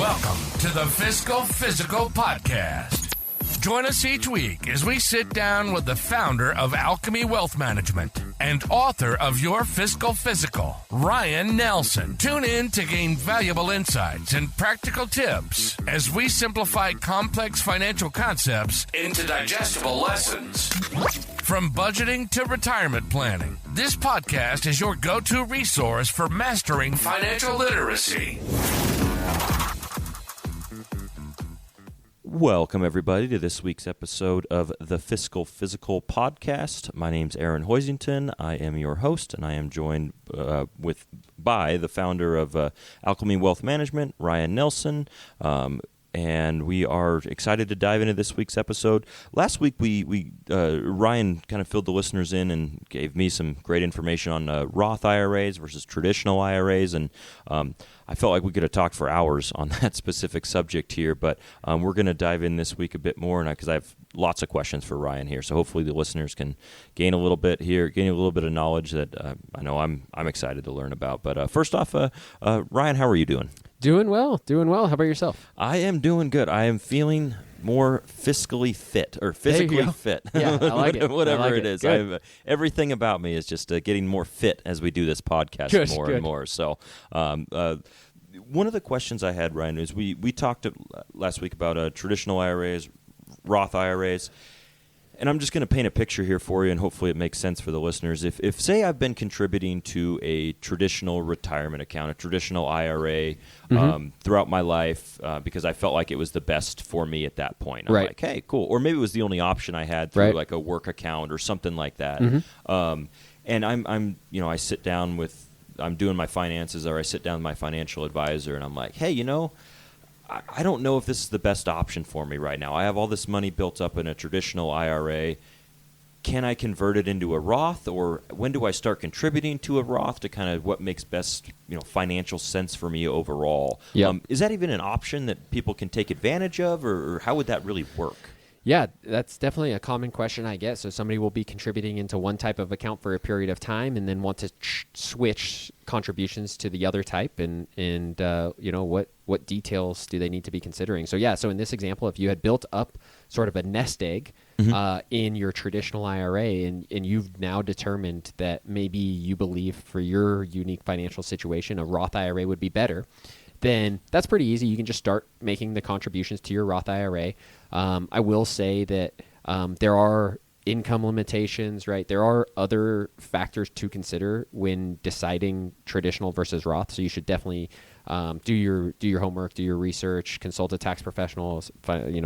Welcome to the Fiscal Physical Podcast. Join us each week as we sit down with the founder of Alchemy Wealth Management and author of Your Fiscal Physical, Ryan Nelson. Tune in to gain valuable insights and practical tips as we simplify complex financial concepts into digestible lessons. From budgeting to retirement planning, this podcast is your go-to resource for mastering financial literacy. Welcome, everybody, to this week's episode of the Fiscal Physical Podcast. My name's Aaron Hoisington. I am your host, and I am joined by the founder of Alchemy Wealth Management, Ryan Nelson. And we are excited to dive into this week's episode. Last week, Ryan kind of filled the listeners in and gave me some great information on Roth IRAs versus traditional IRAs, and I felt like we could have talked for hours on that specific subject here, but we're going to dive in this week a bit more, because I have lots of questions for Ryan here. So hopefully the listeners can gain a little bit of knowledge that I know I'm excited to learn about. But first off, Ryan, how are you doing? Doing well. How about yourself? I am doing good. I am feeling more fiscally fit, or physically fit. Yeah, I like it. Whatever it is. Everything about me is just getting more fit as we do this podcast more and more. So one of the questions I had, Ryan, is we talked last week about traditional IRAs, Roth IRAs, and I'm just going to paint a picture here for you, and hopefully it makes sense for the listeners. If say I've been contributing to a traditional retirement account, a traditional IRA, throughout my life because I felt like it was the best for me at that point. I'm like, hey, cool. Or maybe it was the only option I had through like a work account or something like that. And I sit down I'm doing my finances, or I sit down with my financial advisor, and I'm like, hey, I don't know if this is the best option for me right now. I have all this money built up in a traditional IRA. Can I convert it into a Roth, or when do I start contributing to a Roth to kind of what makes best, financial sense for me overall? Yep. Is that even an option that people can take advantage of, or how would that really work? Yeah, that's definitely a common question I get. So somebody will be contributing into one type of account for a period of time and then want to switch contributions to the other type, and what details do they need to be considering? So in this example, if you had built up sort of a nest egg in your traditional IRA, and you've now determined that maybe you believe for your unique financial situation a Roth IRA would be better, then that's pretty easy. You can just start making the contributions to your Roth IRA. I will say that there are income limitations, right? There are other factors to consider when deciding traditional versus Roth. So you should definitely do your homework, do your research, consult a tax professional,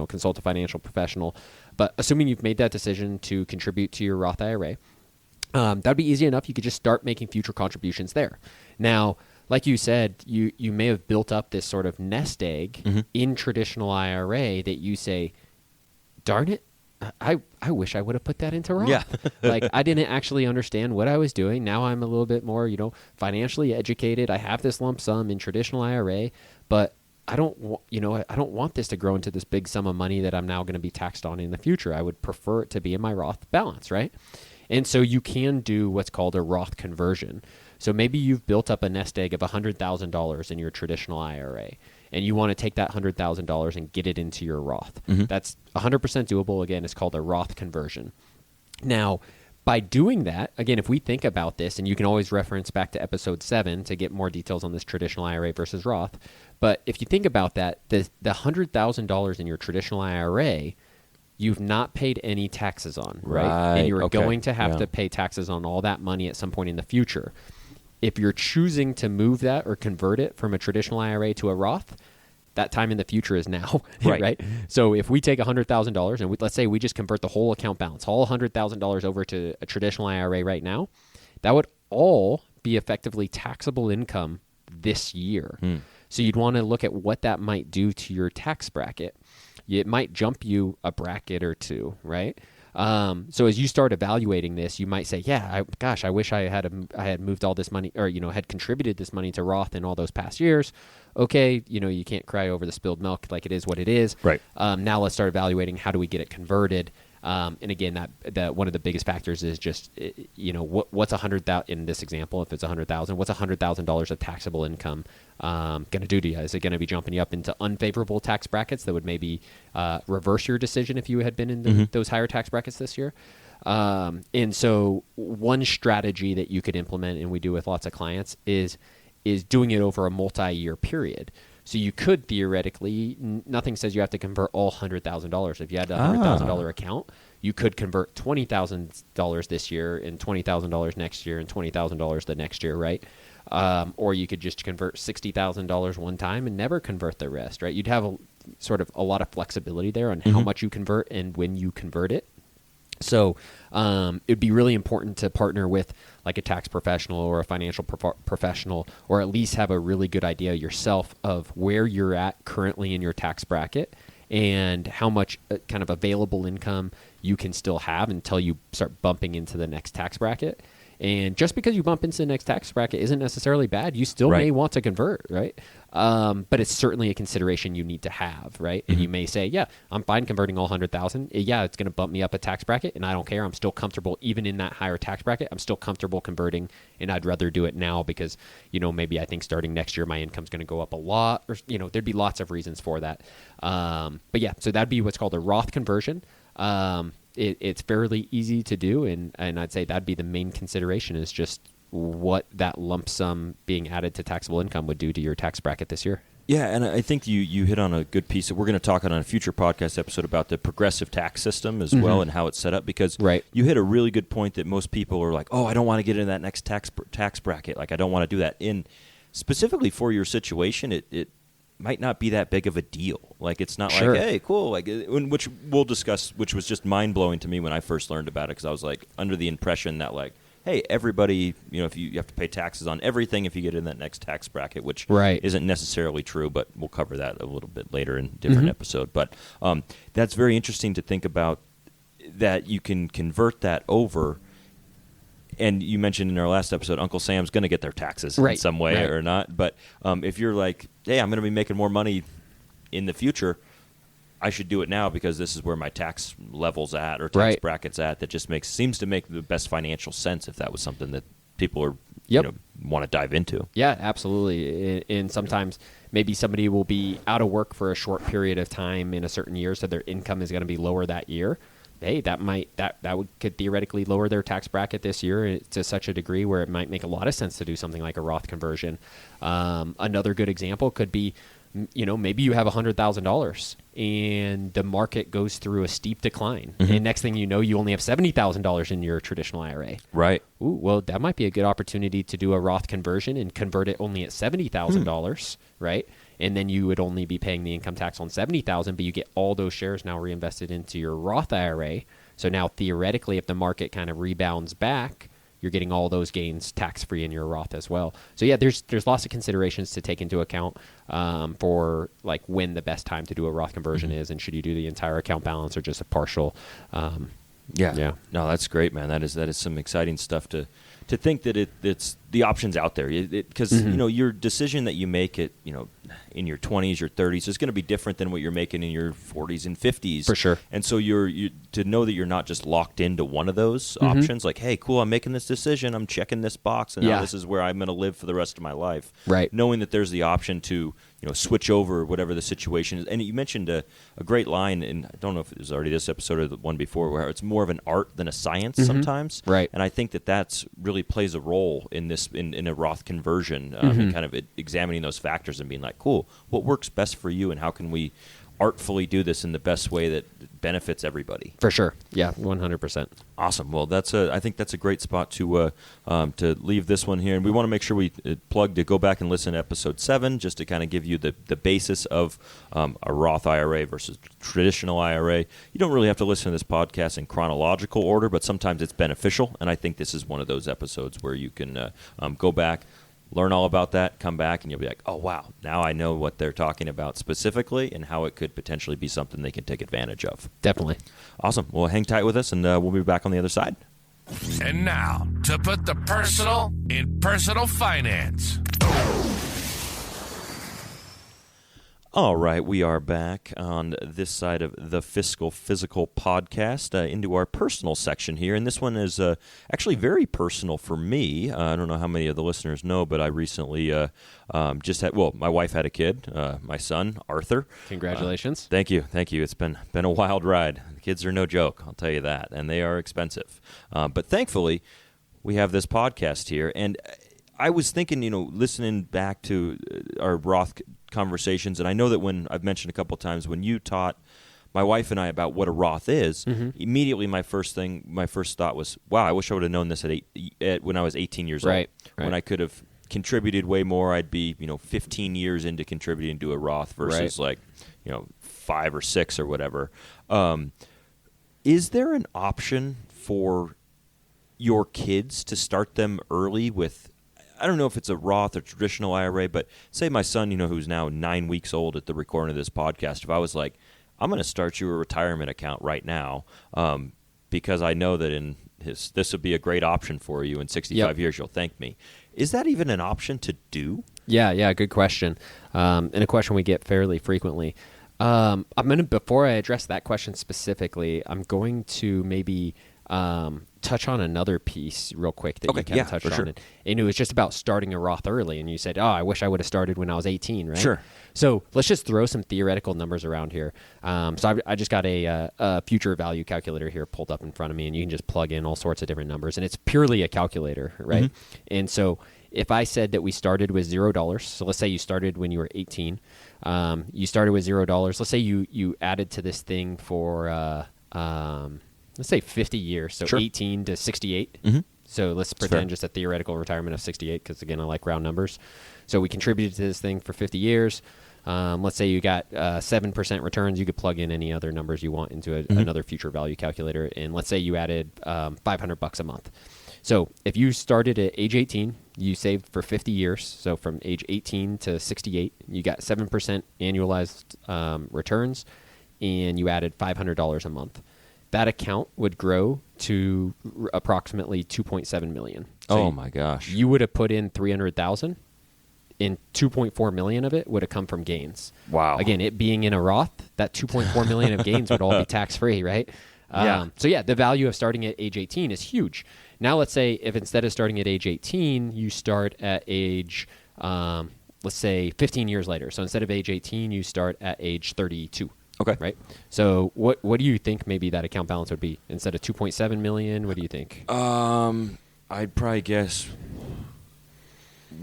consult a financial professional. But assuming you've made that decision to contribute to your Roth IRA, that'd be easy enough. You could just start making future contributions there. Now, like you said, you may have built up this sort of nest egg in traditional IRA that you say, darn it, I wish I would have put that into Roth. Yeah. Like, I didn't actually understand what I was doing. Now I'm a little bit more, financially educated. I have this lump sum in traditional IRA, but I don't want this to grow into this big sum of money that I'm now going to be taxed on in the future. I would prefer it to be in my Roth balance, right? And so you can do what's called a Roth conversion. So maybe you've built up a nest egg of $100,000 in your traditional IRA, and you want to take that $100,000 and get it into your Roth. That's 100% doable. Again, it's called a Roth conversion. Now, by doing that, again, if we think about this, and you can always reference back to episode 7 to get more details on this traditional IRA versus Roth, but if you think about that, the $100,000 in your traditional IRA, you've not paid any taxes on, right? And you're going to have to pay taxes on all that money at some point in the future. If you're choosing to move that or convert it from a traditional IRA to a Roth, that time in the future is now, right? So if we take $100,000 and let's say we just convert the whole account balance, all $100,000 over to a traditional IRA right now, that would all be effectively taxable income this year. So you'd want to look at what that might do to your tax bracket. It might jump you a bracket or two, right? So as you start evaluating this, you might say, I wish I had moved all this money, or, had contributed this money to Roth in all those past years. Okay, you can't cry over the spilled milk, like it is what it is. Right. Now let's start evaluating how do we get it converted. And again, that one of the biggest factors is just, what's 100,000 in this example? If it's 100,000, what's $100,000 of taxable income going to do to you? Is it going to be jumping you up into unfavorable tax brackets that would maybe reverse your decision if you had been in those higher tax brackets this year? And so one strategy that you could implement, and we do with lots of clients, is doing it over a multi-year period. So you could theoretically, nothing says you have to convert all $100,000. If you had a $100,000 account, you could convert $20,000 this year and $20,000 next year and $20,000 the next year, right? Or you could just convert $60,000 one time and never convert the rest, right? You'd have a lot of flexibility there on how much you convert and when you convert it. So it'd be really important to partner with like a tax professional or a financial professional, or at least have a really good idea yourself of where you're at currently in your tax bracket and how much kind of available income you can still have until you start bumping into the next tax bracket. And just because you bump into the next tax bracket isn't necessarily bad. You still may want to convert, right? But it's certainly a consideration you need to have, right? And you may say, yeah, I'm fine converting all 100,000. Yeah, it's going to bump me up a tax bracket, and I don't care. I'm still comfortable, even in that higher tax bracket. I'm still comfortable converting, and I'd rather do it now because, maybe I think starting next year my income's going to go up a lot, or there'd be lots of reasons for that. But yeah, so that'd be what's called a Roth conversion. It's fairly easy to do, and I'd say that'd be the main consideration, is just what that lump sum being added to taxable income would do to your tax bracket this year. Yeah, and I think you hit on a good piece. We're going to talk on a future podcast episode about the progressive tax system as well and how it's set up, because you hit a really good point that most people are like, oh, I don't want to get into that next tax bracket. Like, I don't want to do that. And specifically for your situation, it might not be that big of a deal. Like, it's not like, hey, cool. Like, which we'll discuss, which was just mind blowing to me when I first learned about it, because I was like under the impression that like, hey, everybody, if you have to pay taxes on everything if you get in that next tax bracket, which isn't necessarily true, but we'll cover that a little bit later in a different episode. But that's very interesting to think about, that you can convert that over. And you mentioned in our last episode, Uncle Sam's going to get their taxes in some way or not. But if you're like, hey, I'm going to be making more money in the future, I should do it now because this is where my tax level's at or tax bracket's at. That just seems to make the best financial sense if that was something that people are want to dive into. Yeah, absolutely. And sometimes maybe somebody will be out of work for a short period of time in a certain year, so their income is going to be lower that year. Hey, could theoretically lower their tax bracket this year to such a degree where it might make a lot of sense to do something like a Roth conversion. Another good example could be, maybe you have $100,000 and the market goes through a steep decline. And next thing you know, you only have $70,000 in your traditional IRA. Right. Ooh, well, that might be a good opportunity to do a Roth conversion and convert it only at $70,000, right? And then you would only be paying the income tax on $70,000, but you get all those shares now reinvested into your Roth IRA. So now theoretically, if the market kind of rebounds back, you're getting all those gains tax-free in your Roth as well. So yeah, there's lots of considerations to take into account for like when the best time to do a Roth conversion is, and should you do the entire account balance or just a partial. Yeah. No, that's great, man. That is some exciting stuff to think that it's the options out there, because your decision that you make in your 20s, your 30s is going to be different than what you're making in your 40s and 50s. For sure. And so you to know that you're not just locked into one of those options, like, hey, cool, I'm making this decision, I'm checking this box, and now this is where I'm going to live for the rest of my life. Right. Knowing that there's the option to switch over whatever the situation is. And you mentioned a great line, and I don't know if it was already this episode or the one before, where it's more of an art than a science sometimes. Right. And I think that's really plays a role in this in a Roth conversion, and kind of examining those factors and being like, cool, what works best for you, and how can we artfully do this in the best way that benefits everybody? For sure. Yeah, 100%. Awesome. Well, I think that's a great spot to leave this one here. And we want to make sure we plug to go back and listen to episode 7, just to kind of give you the basis of a Roth IRA versus traditional IRA. You don't really have to listen to this podcast in chronological order, but sometimes it's beneficial. And I think this is one of those episodes where you can go back, learn all about that, come back, and you'll be like, oh, wow, now I know what they're talking about specifically and how it could potentially be something they can take advantage of. Definitely. Awesome. Well, hang tight with us, and we'll be back on the other side. And now, to put the personal in personal finance. All right, we are back on this side of the Fiscal Physical podcast into our personal section here, and this one is actually very personal for me. I don't know how many of the listeners know, but I recently my wife had a kid, my son, Arthur. Congratulations. Thank you. It's been a wild ride. The kids are no joke, I'll tell you that, and they are expensive. But thankfully, we have this podcast here, and I was thinking, listening back to our Roth conversations, and I know that when I've mentioned a couple of times when you taught my wife and I about what a Roth is, immediately my first thought was, wow, I wish I would have known this when I was 18 years old. When I could have contributed way more. I'd be 15 years into contributing to a Roth versus 5 or 6 or whatever. Is there an option for your kids to start them early with, I don't know if it's a Roth or traditional IRA, but say my son, who's now 9 weeks old at the recording of this podcast, if I was like, I'm going to start you a retirement account right now because I know that this would be a great option for you in 65 years, you'll thank me. Is that even an option to do? Yeah, good question. And a question we get fairly frequently. Before I address that question specifically, I'm going to maybe touch on another piece real quick that you kind of touched on. Sure. And it was just about starting a Roth early. And you said, I wish I would have started when I was 18, right? Sure. So let's just throw some theoretical numbers around here. So I just got a future value calculator here pulled up in front of me, and you can just plug in all sorts of different numbers. And it's purely a calculator, right? Mm-hmm. And so if I said that we started with $0, so let's say you started when you were 18, you started with $0. Let's say you added to this thing for let's say 50 years, so 18 to 68. Mm-hmm. So let's pretend just a theoretical retirement of 68, because, again, I like round numbers. So we contributed to this thing for 50 years. Let's say you got 7% returns. You could plug in any other numbers you want into another future value calculator. And let's say you added $500 a month. So if you started at age 18, you saved for 50 years. So from age 18 to 68, you got 7% annualized returns, and you added $500 a month. That account would grow to approximately $2.7 million. So my gosh! You would have put in $300,000, and $2.4 million of it would have come from gains. Wow! Again, it being in a Roth, that $2.4 million of gains would all be tax free, right? So the value of starting at age 18 is huge. Now, let's say if instead of starting at age 18, you start at age, let's say 15 years later. So instead of age 18, you start at age 32. Okay. Right. So what do you think maybe that account balance would be instead of $2.7 million? What do you think? I'd probably guess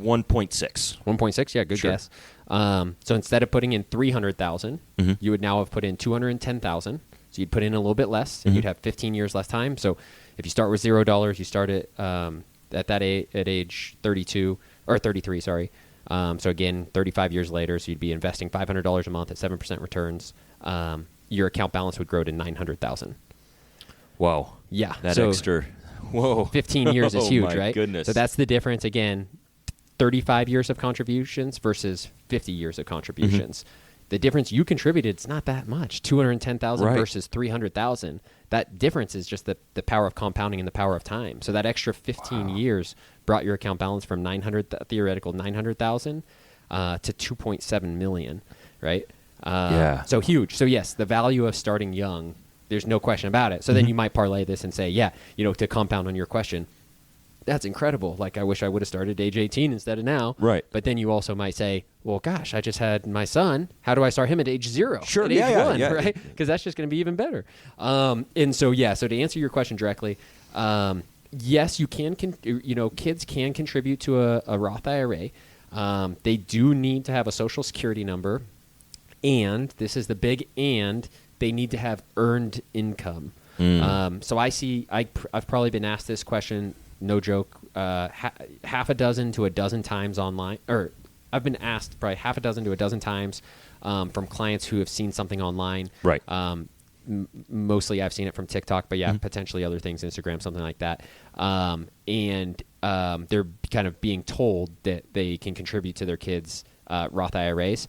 1.6. 1.6. Yeah, good guess. So instead of putting in $300,000, you would now have put in $210,000. So you'd put in a little bit less, and you'd have 15 years less time. So if you start with $0, you start at age 32 or 33. Sorry. So again, 35 years later, so you'd be investing $500 a month at 7% returns. Your account balance would grow to $900,000. Wow. Yeah. That extra. Whoa. 15 years is huge, my right? Goodness. So that's the difference. Again, 35 years of contributions versus 50 years of contributions. The difference you contributed, it's not that much. $210,000 versus $300,000. That difference is just the power of compounding and the power of time. So that extra 15 years brought your account balance from theoretical $900,000 to $2.7 million, right? So huge. So yes, the value of starting young, there's no question about it. So then you might parlay this and say, to compound on your question, that's incredible. Like, I wish I would have started at age 18 instead of now. Right. But then you also might say, well, gosh, I just had my son. How do I start him at age 0? Sure. At age 1, right? Because that's just going to be even better. And so to answer your question directly, yes, you can. Kids can contribute to a Roth IRA. They do need to have a Social Security number, and this is the big and, they need to have earned income. So I've probably been asked this question, no joke, half a dozen to a dozen times online, or I've been asked probably half a dozen to a dozen times from clients who have seen something online. Right. Mostly I've seen it from TikTok, but potentially other things, Instagram, something like that. And they're kind of being told that they can contribute to their kids' Roth IRAs.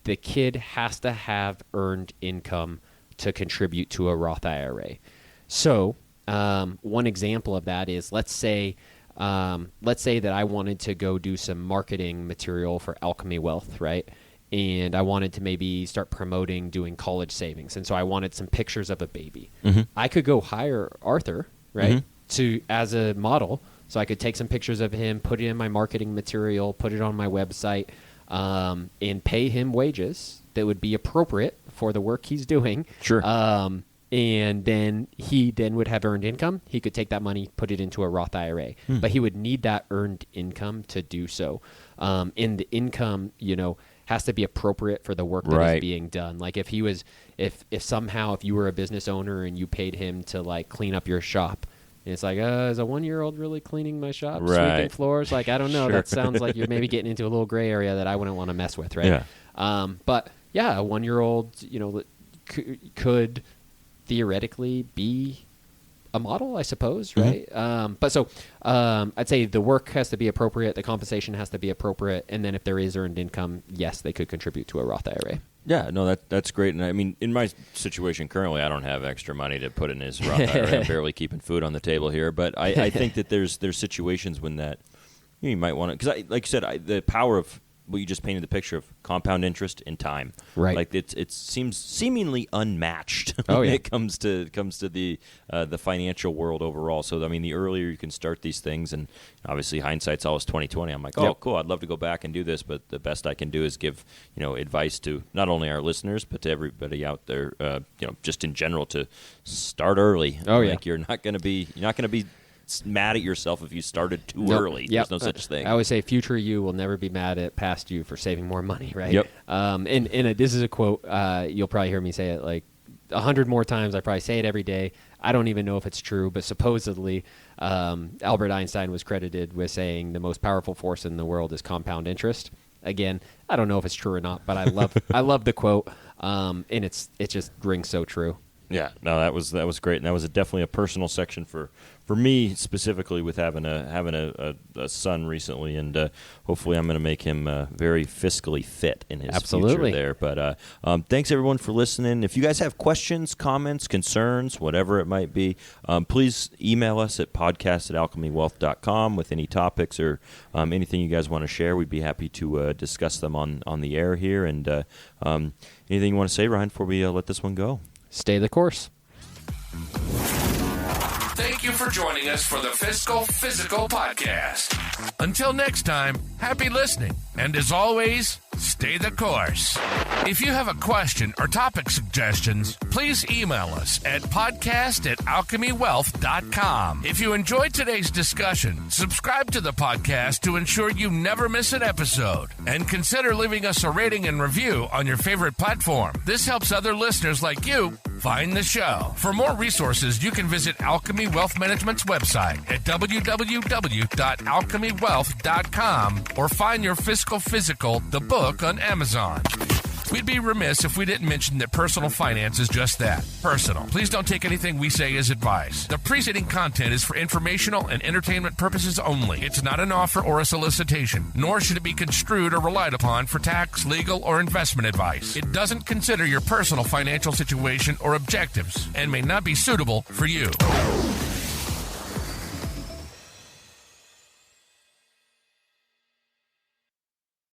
The kid has to have earned income to contribute to a Roth IRA. So one example of that is, let's say that I wanted to go do some marketing material for Alchemy Wealth, right? and I wanted to maybe start promoting doing college savings. And so I wanted some pictures of a baby. I could go hire Arthur, right, as a model. So I could take some pictures of him, put it in my marketing material, put it on my website, and pay him wages that would be appropriate for the work he's doing. Sure. And then he would have earned income. He could take that money, put it into a Roth IRA. But he would need that earned income to do so. And the income, has to be appropriate for the work that is being done. Like if you were a business owner and you paid him to like clean up your shop, and it's like, is a 1-year-old really cleaning my shop, sweeping floors? Like, I don't know. Sure. That sounds like you're maybe getting into a little gray area that I wouldn't want to mess with, right? Yeah. But yeah, a 1-year-old, could theoretically be a model, I suppose, right? But so I'd say the work has to be appropriate, the compensation has to be appropriate, and then if there is earned income, yes, they could contribute to a Roth IRA. Yeah, no, that's great. And I mean, in my situation currently, I don't have extra money to put in his Roth IRA. I'm barely keeping food on the table here. But I think that there's situations when that you might want to, because like you said, the power of what you just painted the picture of compound interest in time. Right. Like it seems seemingly unmatched when it comes to the financial world overall. So I mean, the earlier you can start these things, and obviously hindsight's always 20/20. I'm like, cool, I'd love to go back and do this, but the best I can do is give advice to not only our listeners but to everybody out there, just in general, to start early. Like you're not going to be mad at yourself if you started too early. There's no such thing. I always say future you will never be mad at past you for saving more money, right? Yep. And this is a quote, you'll probably hear me say it like 100 more times. I probably say it every day. I don't even know if it's true, but supposedly Albert Einstein was credited with saying the most powerful force in the world is compound interest. Again, I don't know if it's true or not, but I love the quote, and it just rings so true. Yeah, no, that was great, and that was definitely a personal section for me specifically with having a son recently, and hopefully I'm going to make him very fiscally fit in his future there. But thanks everyone for listening. If you guys have questions, comments, concerns, whatever it might be, please email us at podcast@alchemywealth.com with any topics or anything you guys want to share. We'd be happy to discuss them on the air here. And anything you want to say, Ryan, before we let this one go? Stay the course. Thank you for joining us for the Fiscal Physical Podcast. Until next time, happy listening. And as always, stay the course. If you have a question or topic suggestions, please email us at podcast@alchemywealth.com. If you enjoyed today's discussion, subscribe to the podcast to ensure you never miss an episode. And consider leaving us a rating and review on your favorite platform. This helps other listeners like you find the show. For more resources, you can visit Alchemy Wealth Management's website at www.alchemywealth.com or find your Fiscal Physical, the book, on Amazon. We'd be remiss if we didn't mention that personal finance is just that, personal. Please don't take anything we say as advice. The preceding content is for informational and entertainment purposes only. It's not an offer or a solicitation, nor should it be construed or relied upon for tax, legal, or investment advice. It doesn't consider your personal financial situation or objectives and may not be suitable for you.